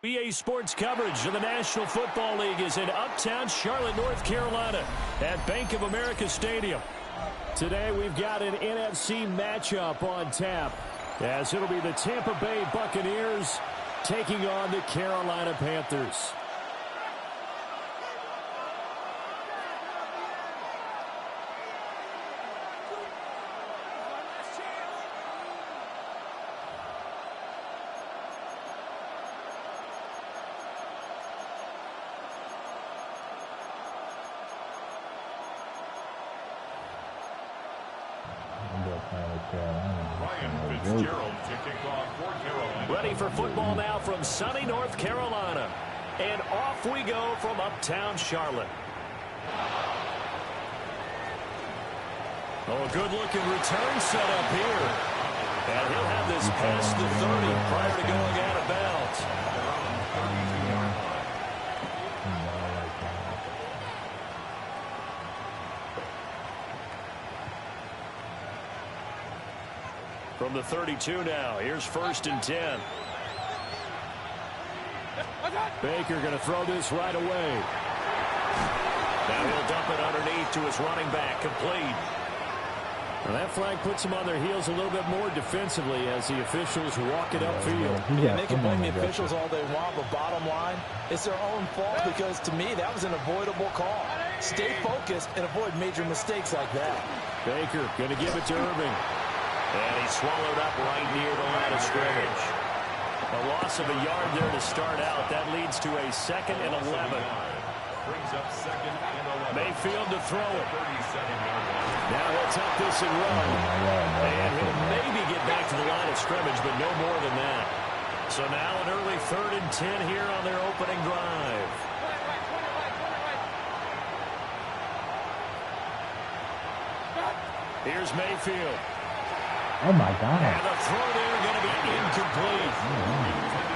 EA Sports coverage of the National Football League is in uptown Charlotte, North Carolina at Bank of America Stadium. Today we've got an NFC matchup on tap, as it'll be the Tampa Bay Buccaneers taking on the Carolina Panthers. Ready for football now from sunny North Carolina. And off we go from uptown Charlotte. Oh, a good-looking return set up here. And he'll have this past the 30 prior to going out of bounds. From the 32 now, here's 1st and 10. Baker going to throw this right away. Now he'll dump it underneath to his running back, complete. Well, that flag puts them on their heels a little bit more defensively as the officials walk it upfield. Yeah, they can blame the officials all they want, but bottom line, it's their own fault because, to me, that was an avoidable call. Stay focused and avoid major mistakes like that. Baker going to give it to Irving. And he's swallowed up right near the line of scrimmage. A loss of a yard there to start out. That leads to a 2nd and 11. Brings up 2nd and 11. Mayfield to throw it. Now he'll tuck this and run. And he'll maybe get back to the line of scrimmage, but no more than that. So now an early 3rd and 10 here on their opening drive. Here's Mayfield. Oh, my God. And the throw there going to be incomplete.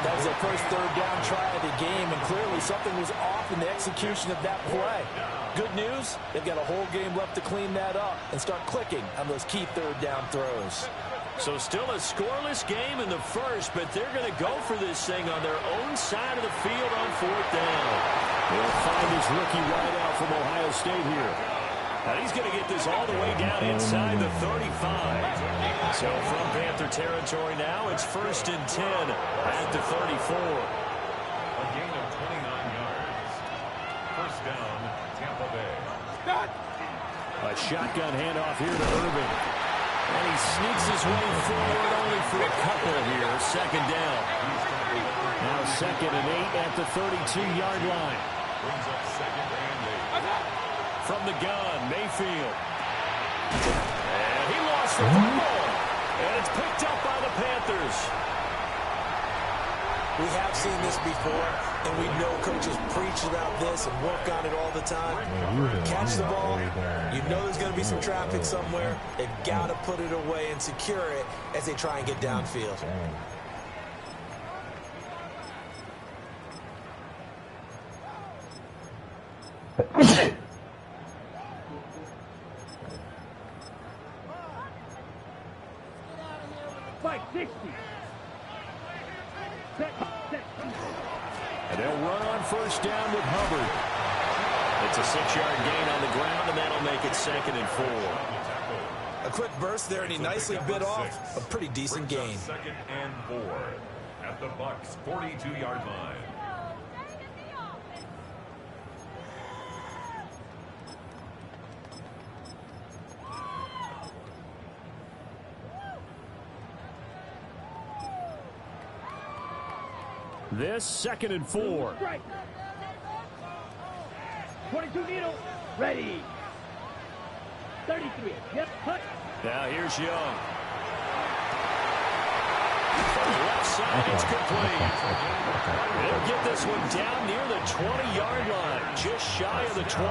That was their first 3rd down try of the game, and clearly something was off in the execution of that play. Good news, they've got a whole game left to clean that up and start clicking on those key 3rd down throws. So still a scoreless game in the first, but they're going to go for this thing on their own side of the field on 4th down. They'll find his rookie wideout from Ohio State here. And he's going to get this all the way down inside the 35. So from Panther territory now, it's 1st and 10 at the 34. A gain of 29 yards. 1st down, Tampa Bay. A shotgun handoff here to Irving. And he sneaks his way forward only for a couple here. 2nd down. Now 2nd and 8 at the 32-yard line. Brings up 2nd and 8. From the gun, Mayfield. And he lost the football. And it's picked up by the Panthers. We have seen this before, and we know coaches preach about this and work on it all the time. Catch the ball. You know there's going to be some traffic somewhere. They've got to put it away and secure it as they try and get downfield. And they'll run on 1st down with Hubbard. It's a 6-yard gain on the ground, and that'll make it 2nd and 4. A quick burst there, and he nicely bit off a pretty decent gain. 2nd and 4 at the Bucs' 42-yard line. This 2nd and 4. 22 needle. Ready. 33. Yep. Cut. Now here's Young. From the left side, it's complete. They'll get this one down near the 20-yard line, just shy of the 20.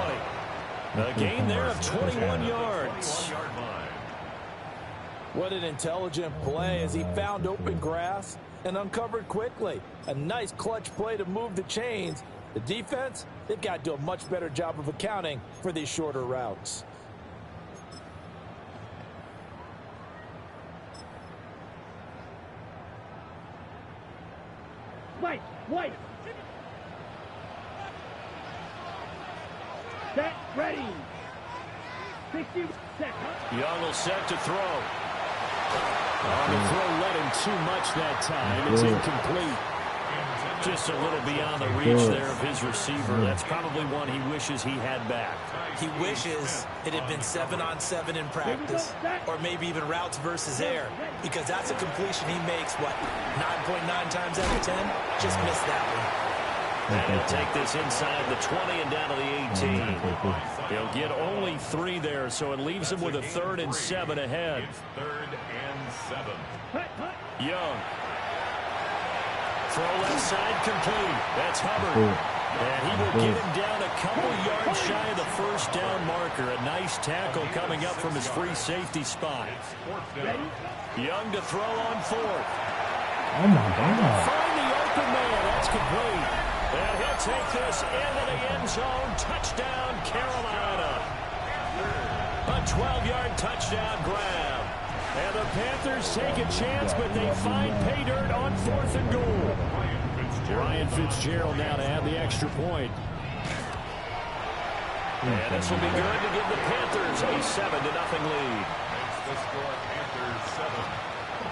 A gain there of 21 yards. What an intelligent play as he found open grass and uncovered quickly. A nice clutch play to move the chains. The defense, they've got to do a much better job of accounting for these shorter routes. White. White. Set. Ready. 60. Set. Young will set to throw. On the throw led him too much that time. It's incomplete. Just a little beyond the reach there of his receiver. That's probably one he wishes he had back. He wishes it had been 7-on-7 in practice, or maybe even routes versus air, because that's a completion he makes, what, 9.9 times out of 10? Just missed that one. And he'll take this inside the 20 and down to the 18. He'll get only 3 there, so it leaves him with a 3rd and 7 ahead. 3rd and 7. Young. Throw left side complete. That's Hubbard. And he will get him down a couple yards shy of the first down marker. A nice tackle coming up from his free safety spot. Young to throw on 4th. Oh my God. Find the open man. That's complete. And he'll take this into the end zone. Touchdown, Carolina. A 12-yard touchdown grab. And the Panthers take a chance, but they find pay dirt on 4th and goal. Ryan Fitzgerald now to add the extra point. And this will be good to give the Panthers a 7-0 lead. Makes the score Panthers 7,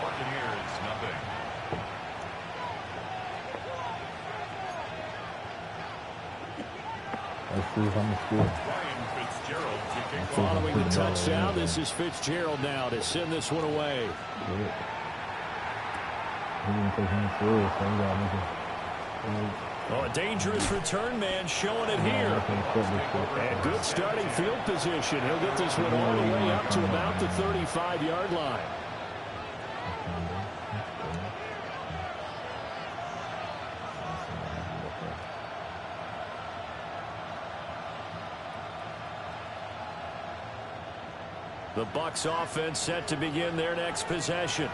Buccaneers nothing. Let's see if I'm sure. Ryan Fitzgerald to kick off. Following the touchdown, this is Fitzgerald now to send this one away. He didn't take him serious, so he got to Oh, a dangerous return man showing it here. And good starting field position. He'll get this one all the way up to about the 35-yard line. The Bucs offense set to begin their next possession.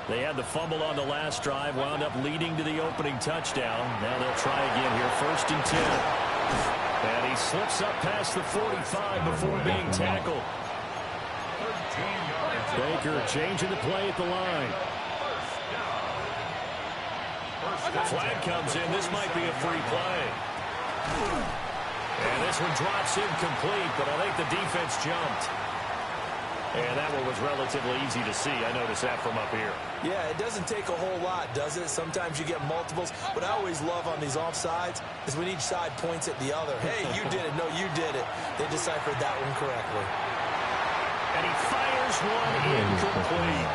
They had the fumble on the last drive, wound up leading to the opening touchdown. Now they'll try again here, 1st and 10. And he slips up past the 45 before being tackled. Baker changing the play at the line. Flag comes in. This might be a free play. And this one drops incomplete, but I think the defense jumped. And that one was relatively easy to see. I noticed that from up here. Yeah, it doesn't take a whole lot, does it? Sometimes you get multiples. What I always love on these offsides is when each side points at the other. Hey, you did it. No, you did it. They deciphered that one correctly. And he fires one incomplete.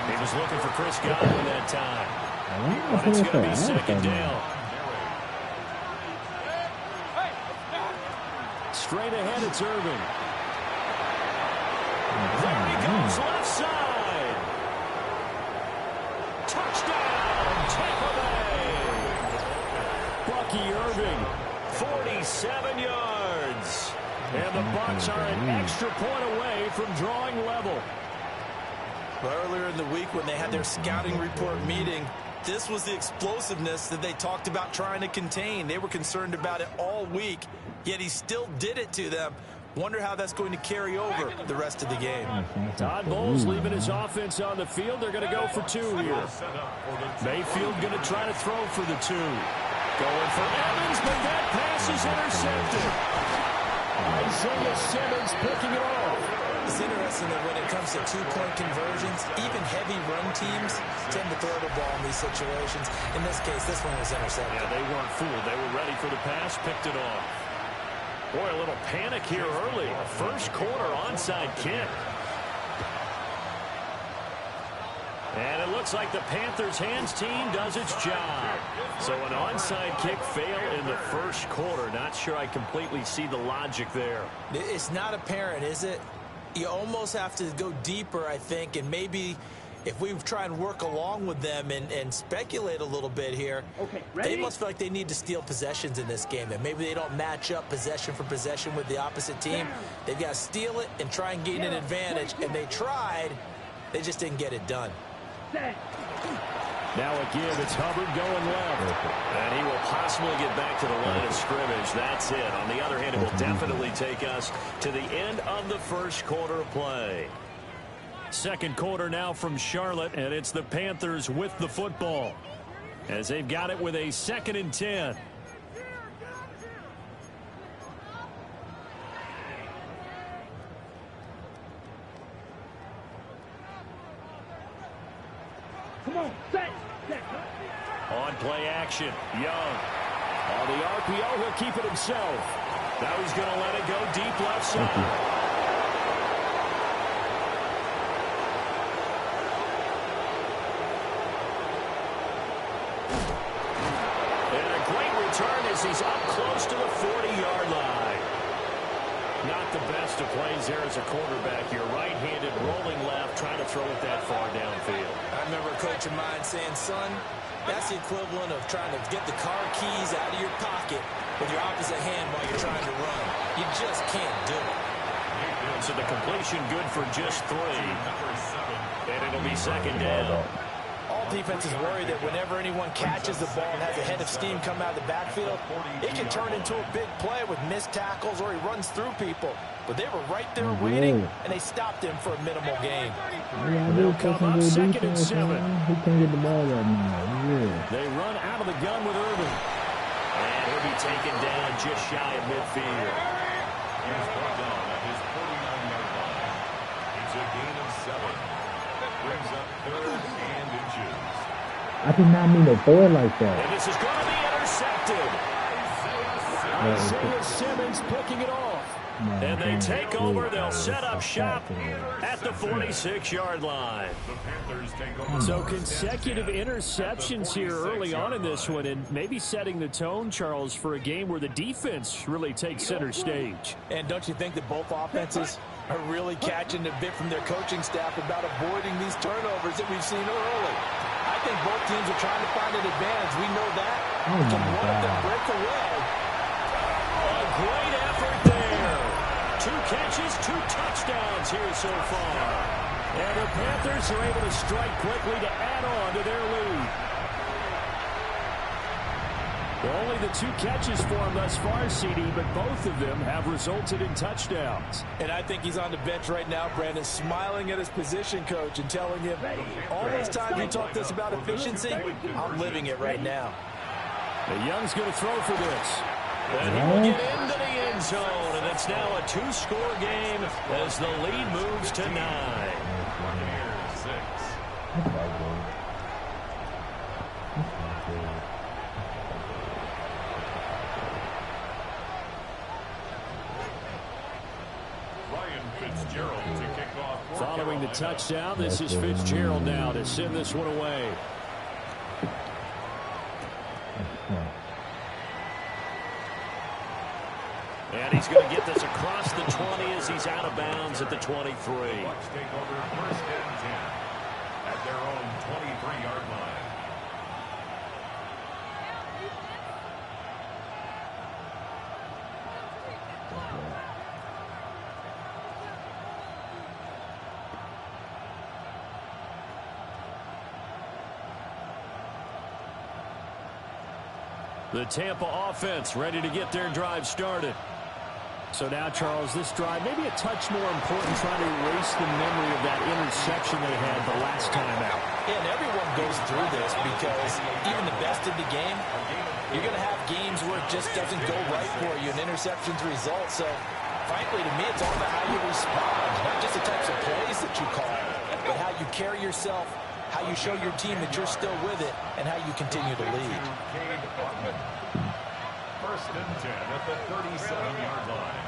He was looking for Chris Godwin that time. But it's going to be 2nd down. Straight ahead, it's Irving. There he goes, left side. Touchdown, Tampa Bay. Bucky Irving, 47 yards. And the Bucs are an extra point away from drawing level. Earlier in the week when they had their scouting report meeting, this was the explosiveness that they talked about trying to contain. They were concerned about it all week, yet he still did it to them. Wonder how that's going to carry over the rest of the game. Todd Bowles leaving his offense on the field. They're going to go for 2 here. Mayfield going to try to throw for the 2. Going for Evans, but that pass is intercepted. Isaiah Simmons picking it off. It's interesting that when it comes to 2-point conversions, even heavy run teams tend to throw the ball in these situations. In this case, this one was intercepted. Yeah, they weren't fooled. They were ready for the pass, picked it off. Boy, a little panic here early. First quarter onside kick. And it looks like the Panthers hands team does its job. So an onside kick fail in the first quarter. Not sure I completely see the logic there. It's not apparent, is it? You almost have to go deeper, I think, and maybe if we try and work along with them and speculate a little bit here, they must feel like they need to steal possessions in this game. And maybe they don't match up possession for possession with the opposite team. They've got to steal it and try and gain an advantage. And they tried. They just didn't get it done. Now again, it's Hubbard going left. And he will possibly get back to the line of scrimmage. That's it. On the other hand, it will definitely take us to the end of the first quarter of play. Second quarter now from Charlotte, and it's the Panthers with the football. as they've got it with a 2nd and 10. Come on, set. On play action, Young. On the RPO, he'll keep it himself. Now he's going to let it go deep left side. He's up close to the 40-yard line. Not the best of plays there as a quarterback. You're right-handed, rolling left, trying to throw it that far downfield. I remember a coach of mine saying, son, that's the equivalent of trying to get the car keys out of your pocket with your opposite hand while you're trying to run. You just can't do it. So the completion good for just 3. And it'll be 2nd down. All defenses worry that whenever anyone catches the ball and has a head of steam come out of the backfield, it can turn into a big play with missed tackles or he runs through people. But they were right there waiting, and they stopped him for a minimal gain. They'll come up 2nd and 7. He can't get the ball right now. Yeah. They run out of the gun with Irvin. And he'll be taken down just shy of midfield. He's brought down at his 49-yard line. It's a gain of 7. Brings up 3rd and inches. I did not mean to throw it like that. And this is going to be intercepted. Isaiah Simmons picking it off. And they take over. They'll set up shop at the 46-yard line. So consecutive interceptions here early on in this one, and maybe setting the tone, Charles, for a game where the defense really takes center stage. And don't you think that both offenses are really catching a bit from their coaching staff about avoiding these turnovers that we've seen early? I think both teams are trying to find an advantage. We know that. Can one of them break away? A great effort there. 2 catches, 2 touchdowns here so far. And the Panthers are able to strike quickly to add on to their lead. Only the 2 catches for him thus far, CD, but both of them have resulted in touchdowns. And I think he's on the bench right now, Brandon, smiling at his position coach and telling him, all this time you talked to us about efficiency, I'm living it right now. The Young's going to throw for this. And he will get into the end zone, and it's now a 2-score game as the lead moves to 9. Buccaneers 6. Following the touchdown, this is Fitzgerald now to send this one away. And he's going to get this across the 20 as he's out of bounds at the 23. Bucs take over 1st and 10 at their own 23-yard line. The Tampa offense ready to get their drive started. So now, Charles, this drive maybe a touch more important, trying to erase the memory of that interception they had the last time out. Yeah, and everyone goes through this because even the best of the game, you're going to have games where it just doesn't go right for you, and interceptions result. So, frankly, to me, it's all about how you respond, not just the types of plays that you call, but how you carry yourself, how you show your team that you're still with it, and how you continue to lead. 1st and 10 at the 37-yard line.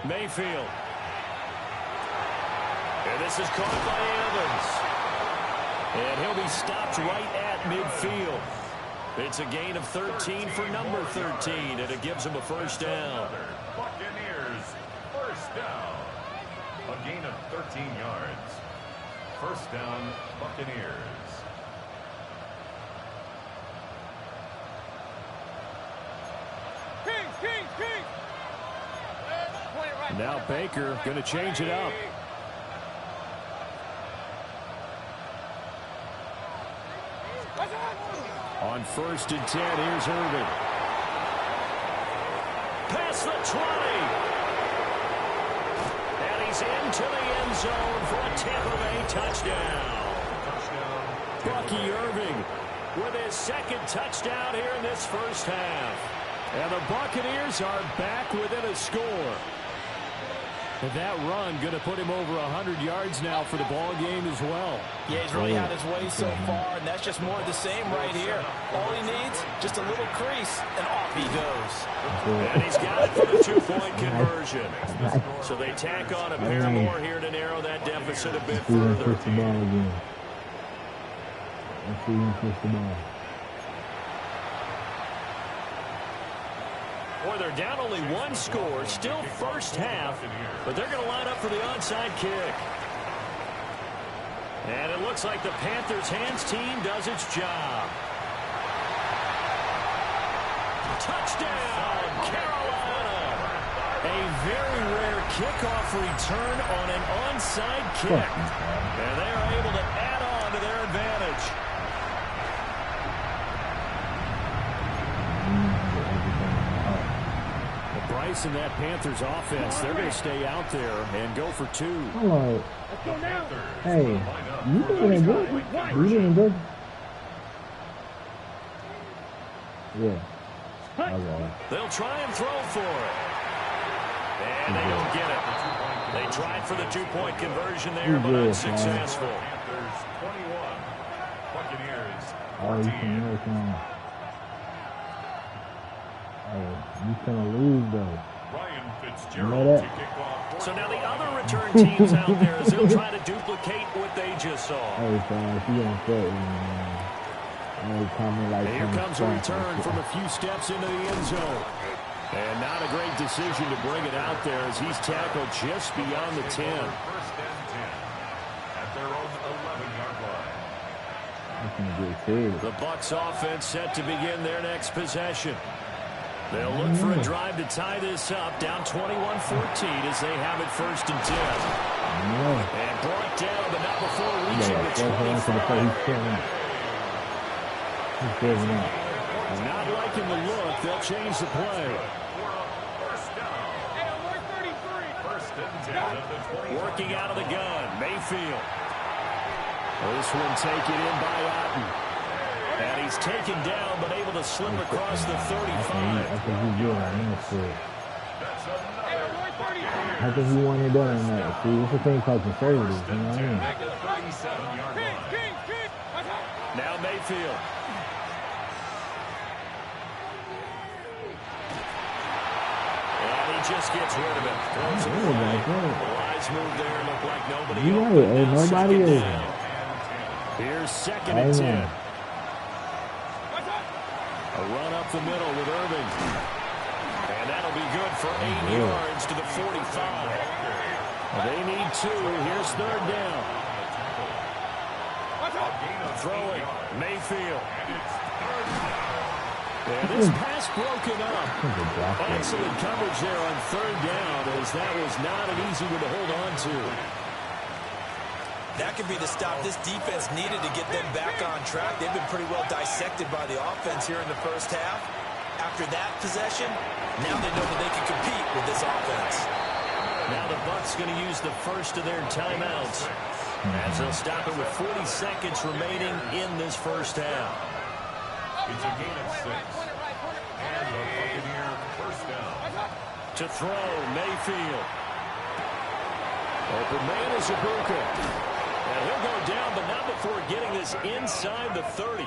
Mayfield. And this is caught by Evans. And he'll be stopped right at midfield. It's a gain of 13 for number 13, and it gives him a 1st down. Buccaneers 1st down. A gain of 13 yards. 1st down, Buccaneers. Now Baker going to change it up. On 1st and 10, here's Irvin. Past the 20. And he's into the end zone for a Tampa Bay touchdown. Touchdown, Bucky Irving with his second touchdown here in this first half. And the Buccaneers are back within a score. And that run going to put him over 100 yards now for the ball game as well. Yeah, he's really had his way so far, and that's just more of the same right here. All he needs, just a little crease, and off he goes. And he's got it for the two-point conversion. So they tack on a pair more here to narrow that deficit a bit further. Let's see him push the ball. Boy, they're down only one score, still first half, but they're going to line up for the onside kick. And it looks like the Panthers' hands team does its job. Touchdown, Carolina! A very rare kickoff return on an onside kick. And they are able to add on to their advantage. Bryce and that Panthers offense, they're going to stay out there and go for two. Hello. Hey, you doing good? You doing good? Yeah. Okay. They'll try and throw for it. And they don't get it. They tried for the two-point conversion there, but unsuccessful. Panthers 21. Buccaneers. Oh, you can work on. Oh, you finna lose though. Ryan You know Fitzgerald that? to kick off. So now the other return teams out there as they'll try to duplicate what they just saw. Hey, son, if you don't fit with me, man. Like Here comes a return from a few steps into the end zone. And not a great decision to bring it out there as he's tackled just beyond the 10. First and 10 at their own 11-yard line. The Bucs offense set to begin their next possession. They'll look for a drive to tie this up, down 21-14 as they have it first and 10. And brought down, but not before reaching the 25. Not liking the look, they'll change the play. Working out of the gun, Mayfield. This one taken in by Otten. And he's taken down, but able to slip across the 35. I think he's good on that shit. I think he wanted that on that. See, it's a thing called conservative, you know what I mean? Now Mayfield. And he just gets rid of it. Throws it away. Wise move there. Looked like nobody. You know it, ain't nobody is. Here's second and 10. A run up the middle with Irving. And that'll be good for 8 yards to the 45. They need 2. Here's third down. Throwing. Mayfield. And this pass broken up. Excellent coverage there on third down as that was not an easy one to hold on to. That could be the stop this defense needed to get them back on track. They've been pretty well dissected by the offense here in the first half. After that possession, now they know that they can compete with this offense. Now the Bucs going to use the first of their timeouts as they'll stop it with 40 seconds remaining in this first half. It's a gain of 6. And the Buccaneer first down. To throw, Mayfield. Open man is Ibuka. And he'll go down, but not before getting this inside the 30.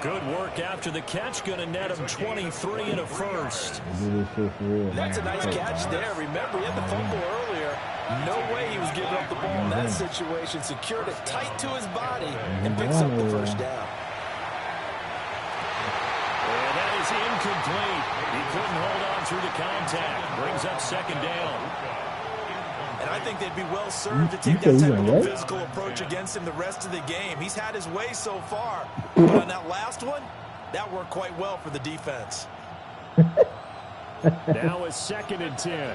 Good work after the catch. Going to net him 23 and a first. That's a nice catch there. Remember, he had the fumble earlier. No way he was giving up the ball in that situation. Secured it tight to his body and picks up the first down. And that is incomplete. He couldn't hold on through the contact. Brings up second down. And I think they'd be well served to take that type of a physical approach against him the rest of the game. He's had his way so far. But on that last one, that worked quite well for the defense. Now it's second and 10.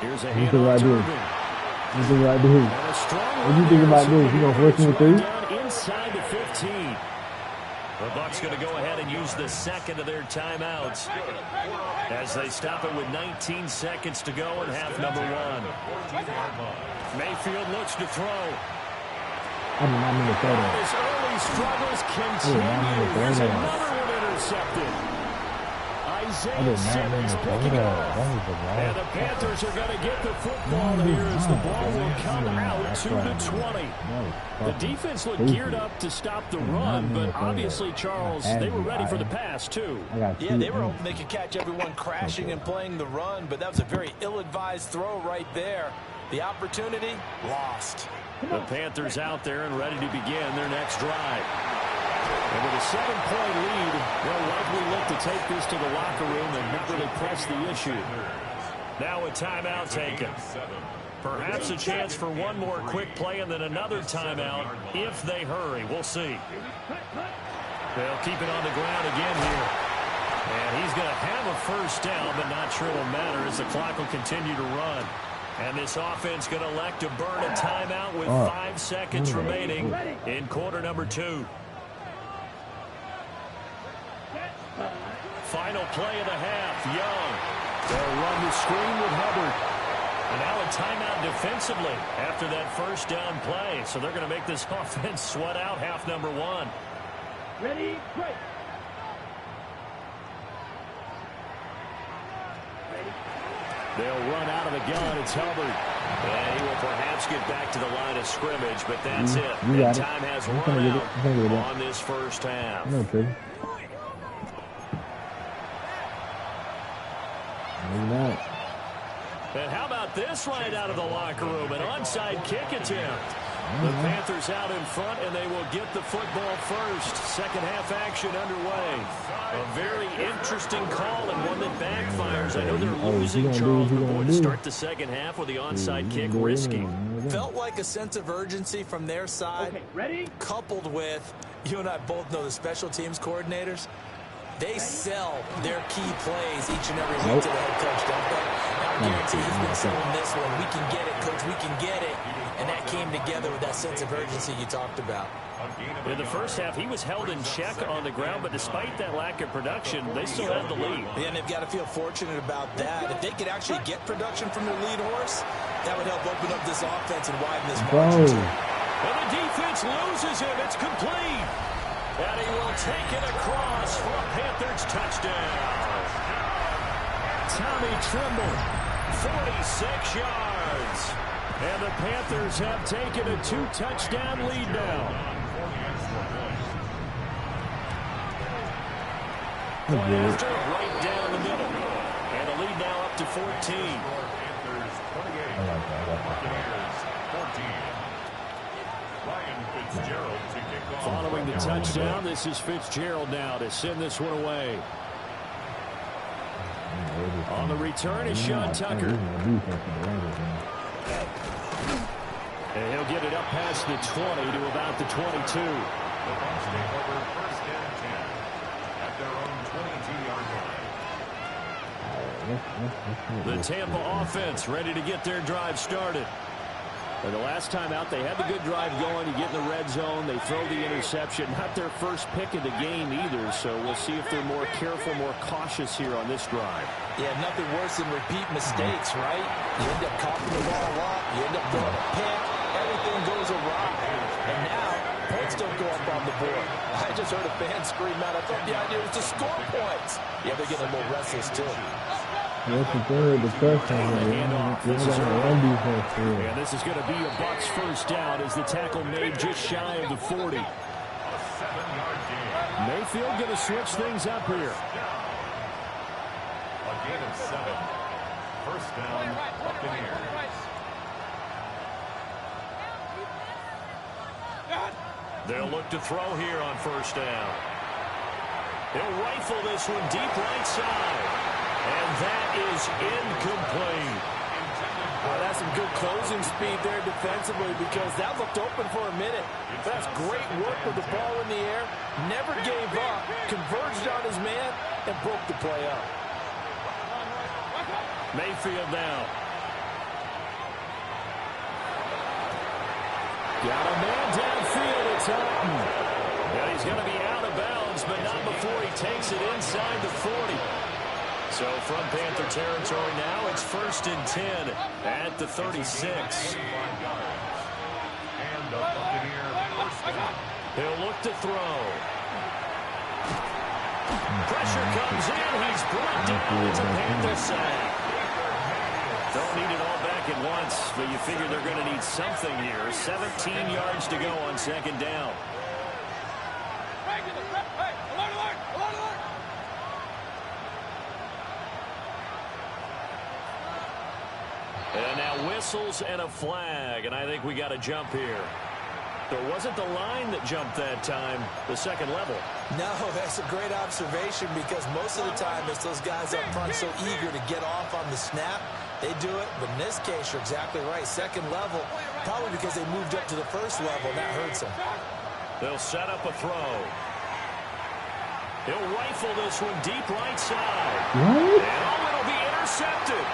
Here's a handoff to Irving. What do you think about this? You gonna force him with 3? Inside the 15. The Bucs going to go ahead and use the second of their timeouts as they stop it with 19 seconds to go in half number 1. Mayfield looks to throw. His early struggles continue. There's another one intercepted. Isaiah Simmons picking it off. And the Panthers are going to get the football here as the ball will come out to the 20. The defense looked geared up to stop the run, but obviously, Charles, they were ready for the pass, too. Yeah, they were hoping they could catch everyone crashing and playing the run, but that was a very ill-advised throw right there. The opportunity, lost. The Panthers out there and ready to begin their next drive. And with a 7-point lead, they'll likely look to take this to the locker room and not really press the issue. Now a timeout taken. Perhaps a chance for one more quick play and then another timeout if they hurry. We'll see. They'll keep it on the ground again here. And he's going to have a first down, but not sure it'll matter as the clock will continue to run. And this offense going to elect to burn a timeout with 5 seconds remaining in quarter number 2. Final play of the half, Young. They'll run the screen with Hubbard. And now a timeout defensively after that first down play. So they're going to make this offense sweat out half number 1. Ready, break. They'll run out of the gun. It's Hubbard. And he will perhaps get back to the line of scrimmage, but that's it. And time has run out on this first half. And how about this right out of the locker room? An onside kick attempt. The Panthers out in front, and they will get the football first. Second half action underway. A very interesting call and one that backfires. I know they're losing, Charles, but boy, to start the second half with the onside kick risky. Felt like a sense of urgency from their side. Okay, ready? Coupled with, you and I both know the special teams coordinators. They sell their key plays each and every week to the head coach, don't they? I guarantee he's been selling this one. We can get it, coach. We can get it. And that came together with that sense of urgency you talked about. In the first half, he was held in check on the ground, but despite that lack of production, they still had the lead. Yeah, and they've got to feel fortunate about that. If they could actually get production from their lead horse, that would help open up this offense and widen this margin. And the defense loses him. It's complete. And he will take it across for a Panthers touchdown. Tommy Tremble, 46 yards. And the Panthers have taken a 2-touchdown lead now. After right down the middle. And the lead now up to 14. Following the touchdown, this is Fitzgerald now to send this one away. On the return is Sean Tucker. And he'll get it up past the 20 to about the 22. The Tampa offense ready to get their drive started. And the last time out, they had the good drive going. You get in the red zone. They throw the interception. Not their first pick of the game either, so we'll see if they're more careful, more cautious here on this drive. Yeah, nothing worse than repeat mistakes, right? You end up coughing the ball up. You end up throwing a pick. Everything goes awry. And now, points don't go up on the board. I just heard a fan scream out. I thought the idea was to score points. Yeah, they're getting a little restless, too. That's the third, the first time. And this is going to be a Bucs first down as the tackle made just shy of the 40. Mayfield going to switch things up here. A gain of 7. First down, Buccaneers. They'll look to throw here on first down. They'll rifle this one deep right side. And that is incomplete. Well, that's some good closing speed there defensively because that looked open for a minute. That's great work with the ball in the air. Never gave up. Converged on his man and broke the play up. Mayfield now. Got a man downfield. It's Hutton. And he's going to be out of bounds downs, but not before he takes it inside the 40. So from Panther territory now, it's 1st and 10 at the 36. And the Buccaneer first down. He'll look to throw. Pressure comes in. He's brought down. It's a Panther sack. Don't need it all back at once, but you figure they're going to need something here. 17 yards to go on 2nd down. And now whistles and a flag, and I think we got a jump here. So it wasn't the line that jumped that time, the second level. No, that's a great observation because most of the time it's those guys up front so eager to get off on the snap. They do it, but in this case, you're exactly right. Second level, probably because they moved up to the first level, and that hurts them. They'll set up a throw. He'll rifle this one deep right side. What? And it'll be intercepted.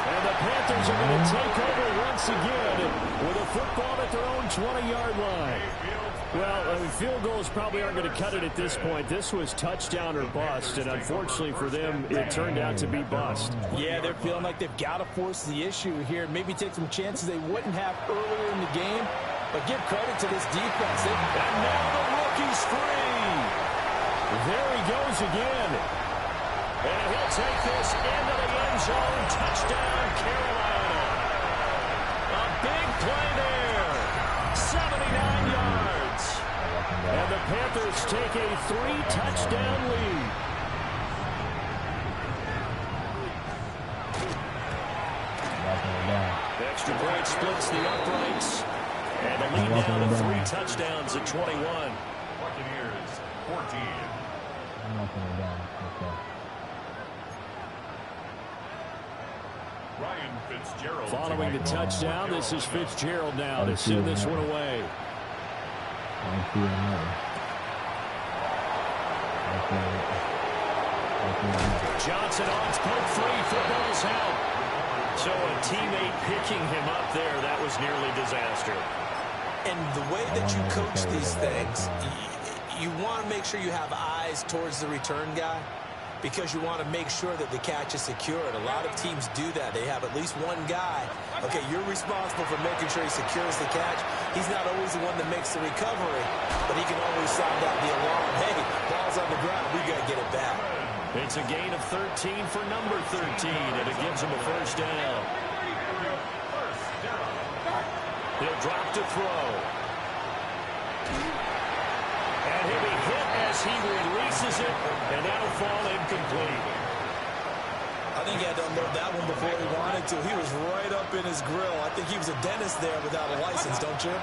And the Panthers are going to take over once again with a football at their own 20-yard line. Well, field goals probably aren't going to cut it at this point. This was touchdown or bust, and unfortunately for them, it turned out to be bust. Yeah, they're feeling like they've got to force the issue here. Maybe take some chances they wouldn't have earlier in the game, but give credit to this defense. And now the rookie's free. There he goes again. And he'll take this into the end zone. Touchdown, Carolina. A big play there. 79 yards. And the Panthers take a 3-touchdown lead. Extra point splits the uprights. And the lead now to 3 touchdowns at 21. Buccaneers 14. I'm not going down. Okay. Ryan Fitzgerald. Following the touchdown, this is Fitzgerald now to send this one away. Johnson on poke free, football's help. So a teammate picking him up there, that was nearly disaster. And the way that you coach these things, you want to make sure you have eyes towards the return guy because you want to make sure that the catch is secured. A lot of teams do that. They have at least one guy. Okay, you're responsible for making sure he secures the catch. He's not always the one that makes the recovery, but he can always sound out the alarm. Hey, ball's on the ground. We got to get it back. It's a gain of 13 for number 13, and it gives him a first down. He'll drop to throw. And he'll be hit as he releases it, and that'll fall incomplete. I think he had to unload that one before he wanted to. He was right up in his grill. I think he was a dentist there without a license, don't you?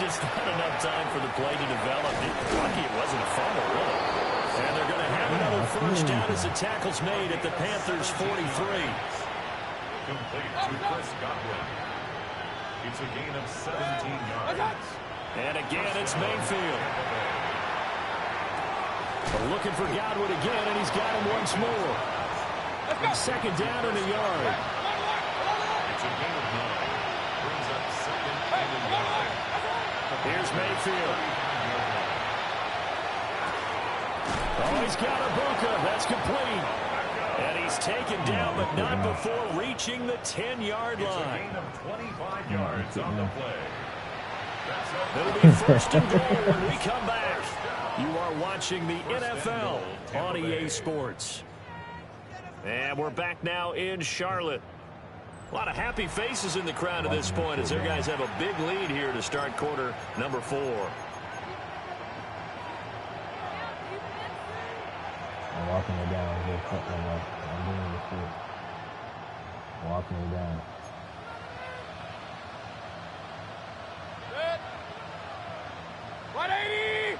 Just not enough time for the play to develop. Lucky it wasn't a fumble, really. And they're going to have another first down as the tackle's made at the Panthers' 43. Complete to Chris Godwin. It's a gain of 17 yards. And again, it's Mayfield. Looking for Godwin again, and he's got him once more. Second down and a yard. It's a gain of 9. Brings up 2nd and a yard. Here's Mayfield. Oh, he's got Ibuka. That's complete. And he's taken down, but not before reaching the 10-yard line. It's a gain of 25 yards on the play. It'll be first and goal when we come back. You are watching the NFL on EA Sports. And we're back now in Charlotte. A lot of happy faces in the crowd at this point as their guys have a big lead here to start quarter number 4. I'm walking it down. I'm doing this shit. Walking it down. Good. 180.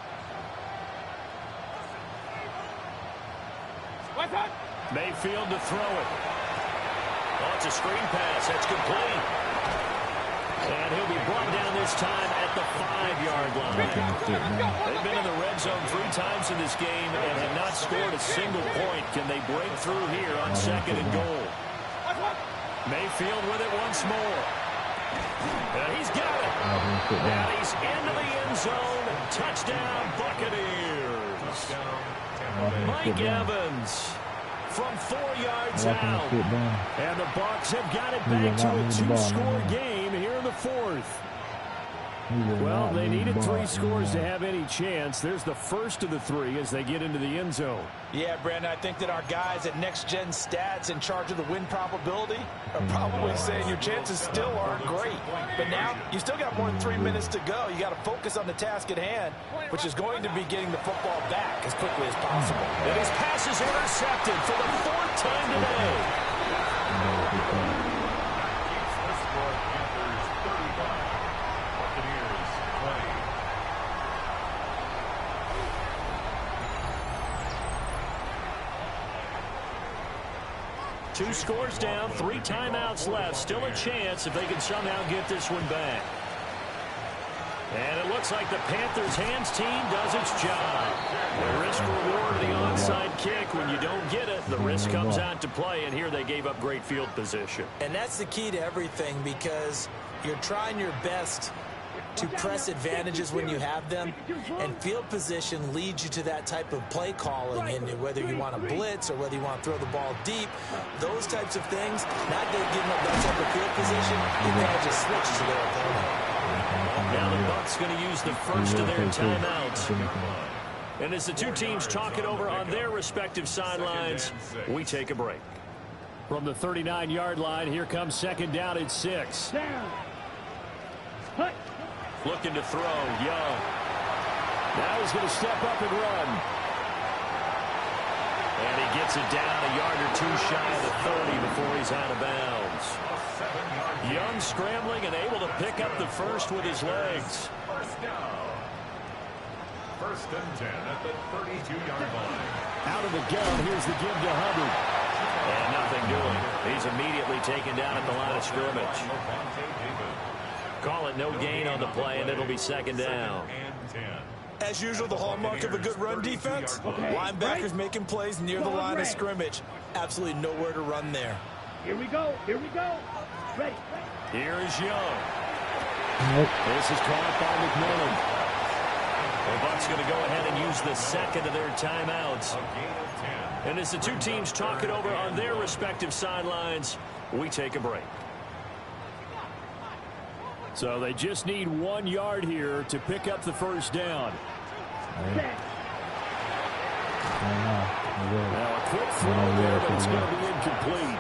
What's up? Mayfield to throw it. Oh, it's a screen pass. That's complete. And he'll be brought down this time at the 5-yard line. They've been in the red zone 3 times in this game and have not scored a single point. Can they break through here on 2nd and goal? Mayfield with it once more. He's got it. And he's into the end zone. Touchdown, Buccaneers. Mike Evans from 4 yards out. And the Bucs have got it back to a 2-score game here in the fourth. Well, they needed 3 scores to have any chance. There's the first of the 3 as they get into the end zone. Yeah, Brandon, I think that our guys at Next Gen Stats in charge of the win probability are probably saying your chances still aren't great. But now you still got more than 3 minutes to go. You got to focus on the task at hand, which is going to be getting the football back as quickly as possible. And his pass is intercepted for the 4th time today. Two scores down, 3 timeouts left. Still a chance if they can somehow get this one back. And it looks like the Panthers' hands team does its job. The risk-reward of the onside kick. When you don't get it, the risk comes out to play, and here they gave up great field position. And that's the key to everything, because you're trying your best to press advantages when you have them, and field position leads you to that type of play calling, and whether you want to blitz or whether you want to throw the ball deep, those types of things, not giving up that type of field position, you kind of just switch to their opponent. Now the Bucs going to use the first of their timeouts. And as the two teams talk it over on their respective sidelines, we take a break. From the 39-yard line, here comes second down at 6. Looking to throw, Young. Now he's going to step up and run. And he gets it down a yard or 2 shy of the 30 before he's out of bounds. Young scrambling and able to pick up the first with his legs. First and 10 at the 32-yard line. Out of the gun, here's the give to Hubbard. And nothing doing. He's immediately taken down at the line of scrimmage. Call it no gain on the play, and it'll be second down. As usual, the hallmark of a good run defense, linebackers making plays near the line of scrimmage. Absolutely nowhere to run there. Here we go. Here we go. Ready. Here is Young. This is caught by McMillan. The Bucs going to go ahead and use the second of their timeouts. And as the two teams talk it over on their respective sidelines, we take a break. So they just need 1 yard here to pick up the first down. Now a quick throw there, but it's going to be incomplete.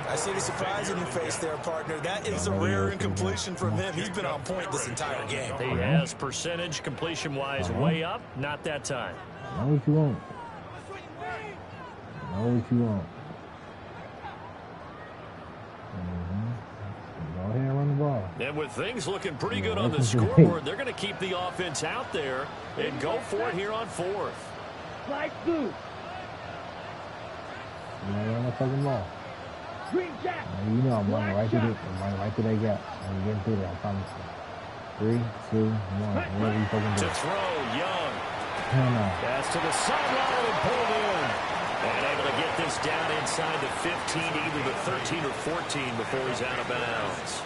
I see the surprise in your face there, partner. That is a rare incompletion from him. He's been on point this entire game. He has percentage completion-wise way up. Not that time. Know what you want. Know what you want. Go ahead and run the ball. And with things looking pretty good on the scoreboard, they're going to keep the offense out there and go for it here on 4th. Flag blue. Run the fucking ball. Green jack. You know I'm running right through it. I'm running right through that gap. I'm getting through there, I promise you. 3, 2, 1. Whatever you fucking do. To throw, Young. Hell no. Pass to the sideline and pulled in. And able to get this down inside the 15, either the 13 or 14 before he's out of bounds.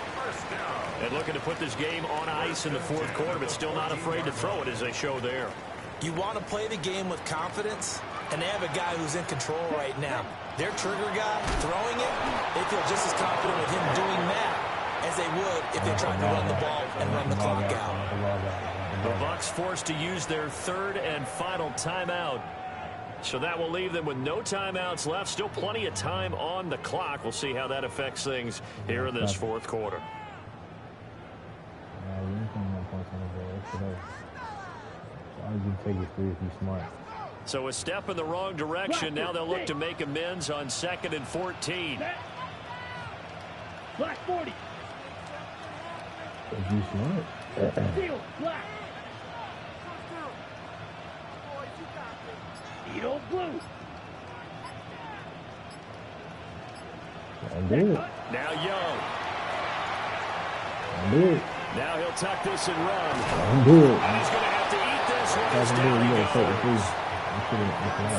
And looking to put this game on ice in the 4th quarter, but still not afraid to throw it as they show there. You want to play the game with confidence, and they have a guy who's in control right now. Their trigger guy throwing it, they feel just as confident with him doing that as they would if they tried to run the ball and run the clock out. The Bucs forced to use their 3rd and final timeout. So that will leave them with no timeouts left. Still plenty of time on the clock. We'll see how that affects things here in this 4th quarter. So a step in the wrong direction. Now they'll look to make amends on 2nd and 14. Black 40. Steel, black. Edo blue. Now Young. Now he'll tuck this and run. And he's going to have to eat this when it's down he goes.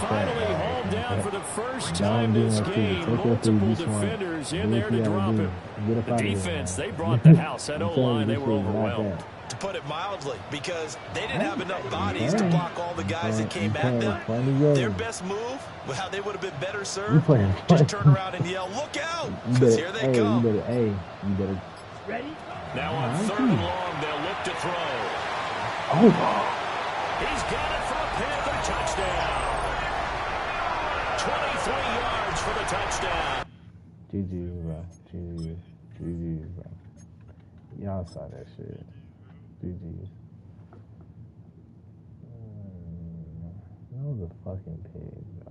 Finally home him down for the first time this game. Multiple defenders in there to drop him. The defense, they brought the house. That O-line, they were overwhelmed. To put it mildly, because they didn't have enough bodies to block all the guys that came at them. Their best move, how they would have been better served, just turn around and yell, "Look out!" Because here they come. You better. Ready? Now on 3rd and long, they'll look to throw. Oh. He's got it for a Panther touchdown. 23 yards for the touchdown. GG, bro. GG, bro. Y'all saw that shit. GG. That was a fucking pig, bro.